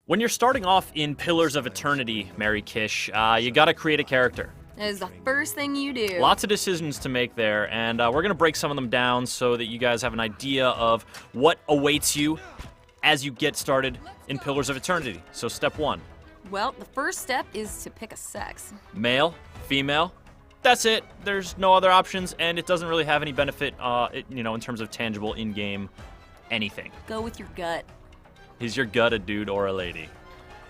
When you're starting off in Pillars of Eternity, Mary Kish, you gotta create a character. That is the first thing you do. Lots of decisions to make there, and we're gonna break some of them down so that you guys have an idea of what awaits you as you get started in Pillars of Eternity. So step one. Well, the first step is to pick a sex. Male, female, that's it. There's no other options, and it doesn't really have any benefit, in terms of tangible in-game anything. Go with your gut. Is your gut a dude or a lady?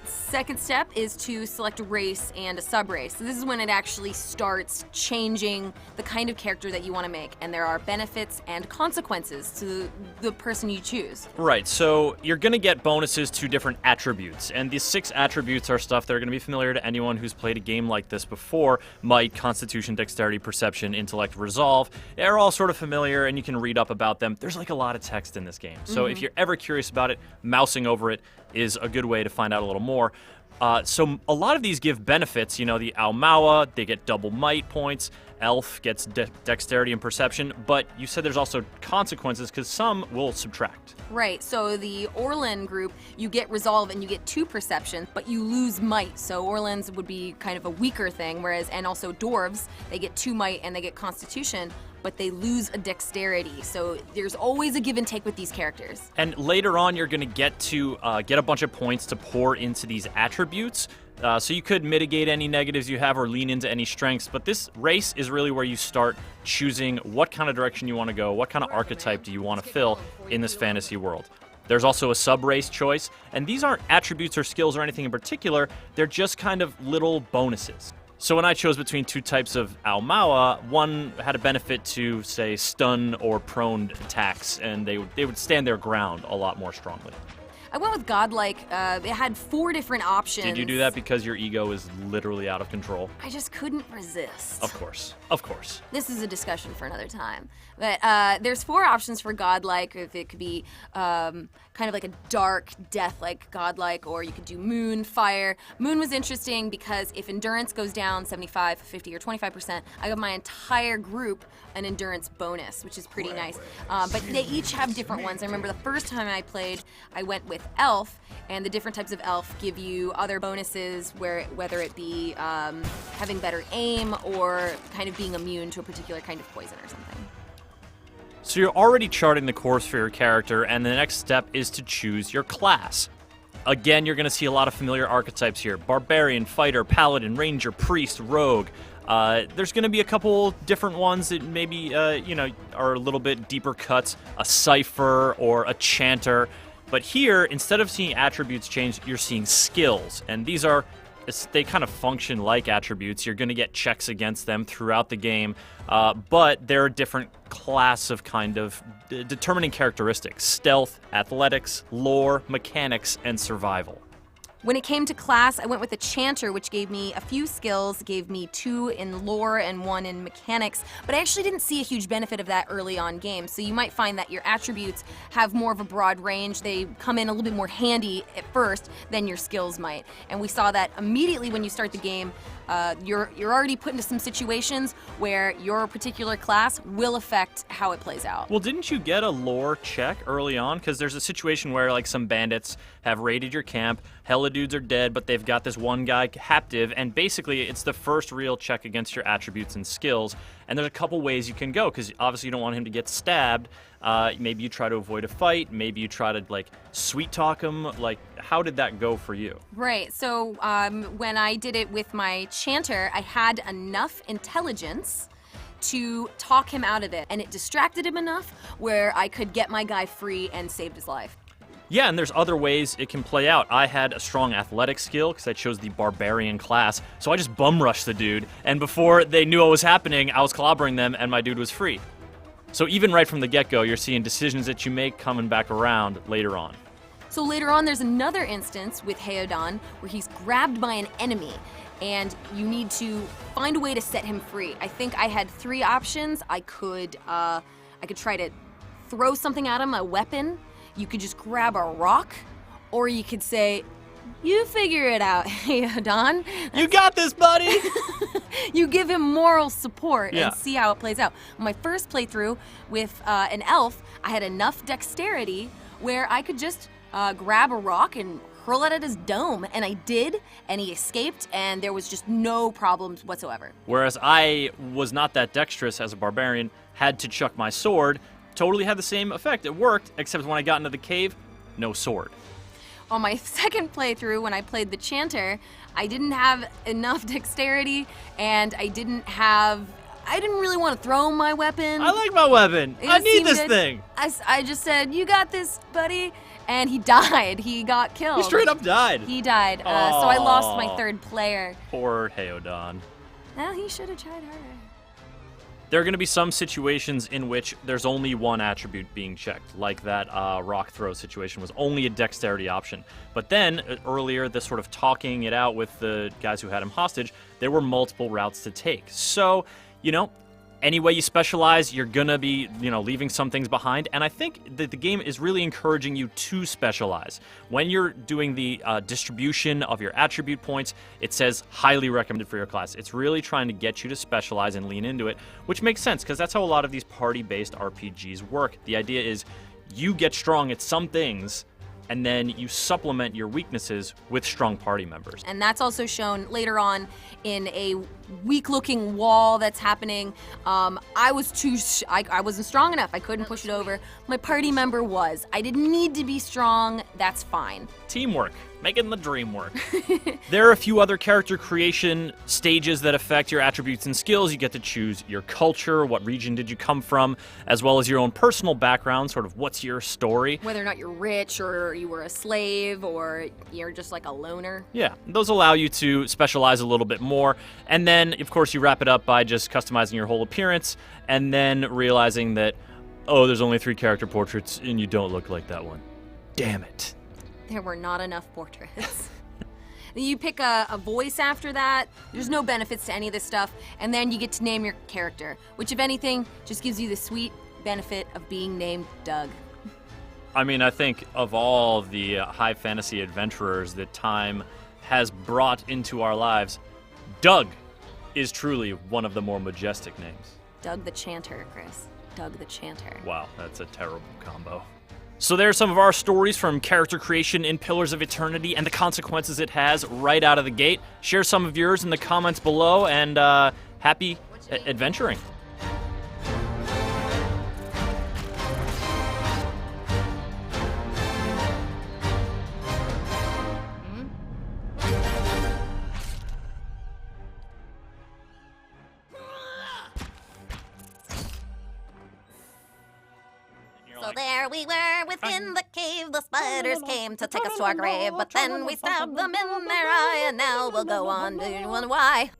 Second step is to select a race and a subrace. So this is when it actually starts changing the kind of character that you want to make, and there are benefits and consequences to the person you choose. Right, so you're going to get bonuses to different attributes, and these 6 attributes are stuff that are going to be familiar to anyone who's played a game like this before. Might, Constitution, Dexterity, Perception, Intellect, Resolve. They're all sort of familiar, and you can read up about them. There's like a lot of text in this game, so if you're ever curious about it, mousing over it is a good way to find out a little more. So a lot of these give benefits. The Aumaua, they get double might points. Elf gets dexterity and perception, but you said there's also consequences because some will subtract. Right, so the Orlan group, you get resolve and you get 2 perception, but you lose might. So Orlans would be kind of a weaker thing, and also dwarves, they get 2 might and they get constitution, but they lose a dexterity. So there's always a give and take with these characters. And later on, you're going to get a bunch of points to pour into these attributes. So you could mitigate any negatives you have or lean into any strengths, but this race is really where you start choosing what kind of direction you want to go, what kind of archetype do you want to fill in this fantasy world. There's also a sub-race choice, and these aren't attributes or skills or anything in particular, they're just kind of little bonuses. So when I chose between 2 types of Aumaua, one had a benefit to, say, stun or prone attacks, and they would stand their ground a lot more strongly. I went with Godlike. It had 4 different options. Did you do that because your ego is literally out of control? I just couldn't resist. Of course. Of course. This is a discussion for another time. But there's 4 options for Godlike. If it could be kind of like a dark, death-like Godlike, or you could do Moon, Fire. Moon was interesting because if endurance goes down 75, 50, or 25%, I give my entire group an endurance bonus, which is pretty nice. But they each have different ones. I remember the first time I played, I went with Elf, and the different types of Elf give you other bonuses, whether it be having better aim or kind of being immune to a particular kind of poison or something. So you're already charting the course for your character, and the next step is to choose your class. Again, you're going to see a lot of familiar archetypes here. Barbarian, Fighter, Paladin, Ranger, Priest, Rogue. There's going to be a couple different ones that maybe, are a little bit deeper cuts. A Cipher or a Chanter. But here, instead of seeing attributes change, you're seeing skills. And they kind of function like attributes. You're going to get checks against them throughout the game, but they're a different class of kind of determining characteristics: stealth, athletics, lore, mechanics, and survival. When it came to class, I went with a Chanter, which gave me a few skills, gave me 2 in lore and 1 in mechanics, but I actually didn't see a huge benefit of that early on game. So you might find that your attributes have more of a broad range. They come in a little bit more handy at first than your skills might. And we saw that immediately when you start the game. You're already put into some situations where your particular class will affect how it plays out. Well, didn't you get a lore check early on? Because there's a situation where like some bandits have raided your camp, hella dudes are dead, but they've got this one guy captive, and basically it's the first real check against your attributes and skills. And there's a couple ways you can go, because obviously you don't want him to get stabbed. Maybe you try to avoid a fight. Maybe you try to sweet talk him. How did that go for you? Right. So when I did it with my Chanter, I had enough intelligence to talk him out of it, and it distracted him enough where I could get my guy free and saved his life. Yeah, and there's other ways it can play out. I had a strong athletic skill because I chose the barbarian class, so I just bum rushed the dude, and before they knew what was happening, I was clobbering them, and my dude was free. So even right from the get-go, you're seeing decisions that you make coming back around later on. So later on, there's another instance with Heodan where he's grabbed by an enemy, and you need to find a way to set him free. I think I had 3 options. I could try to throw something at him, a weapon. You could just grab a rock, or you could say, "You figure it out, Heodan. You got this, buddy!" You give him moral support Yeah. and see how it plays out. My first playthrough with an elf, I had enough dexterity where I could just grab a rock and hurl it at his dome. And I did, and he escaped, and there was just no problems whatsoever. Whereas I was not that dexterous as a barbarian, had to chuck my sword, totally had the same effect. It worked, except when I got into the cave, no sword. On my second playthrough, when I played the Chanter, I didn't have enough dexterity, and I didn't really want to throw my weapon. I like my weapon. It I need seemed this good. thing. I just said, you got this, buddy. And he died. He got killed. He straight up died. He died. So I lost my third player. Poor Heodon. Well, he should have tried harder. There are going to be some situations in which there's only one attribute being checked, like that rock throw situation was only a dexterity option. But then, earlier, this sort of talking it out with the guys who had him hostage, there were multiple routes to take. So, any way you specialize, you're going to be, leaving some things behind. And I think that the game is really encouraging you to specialize. When you're doing the distribution of your attribute points, it says highly recommended for your class. It's really trying to get you to specialize and lean into it, which makes sense because that's how a lot of these party-based RPGs work. The idea is you get strong at some things, and then you supplement your weaknesses with strong party members. And that's also shown later on in a weak-looking wall that's happening. I wasn't strong enough. I couldn't push it over. My party member was. I didn't need to be strong. That's fine. Teamwork. Making the dream work. There are a few other character creation stages that affect your attributes and skills. You get to choose your culture, what region did you come from, as well as your own personal background, sort of what's your story. Whether or not you're rich, or you were a slave, or you're just like a loner. Yeah, those allow you to specialize a little bit more. And then, of course, you wrap it up by just customizing your whole appearance, and then realizing that, oh, there's only 3 character portraits, and you don't look like that one. Damn it. There were not enough portraits. You pick a voice after that. There's no benefits to any of this stuff. And then you get to name your character, which, if anything, just gives you the sweet benefit of being named Doug. I mean, I think of all the high fantasy adventurers that time has brought into our lives, Doug is truly one of the more majestic names. Doug the Chanter, Chris. Doug the Chanter. Wow, that's a terrible combo. So there's some of our stories from character creation in Pillars of Eternity and the consequences it has right out of the gate. Share some of yours in the comments below, and happy adventuring. So there we were within the cave, the spiders came to take us to our grave, but then we stabbed them in their eye, and now we'll go on to why.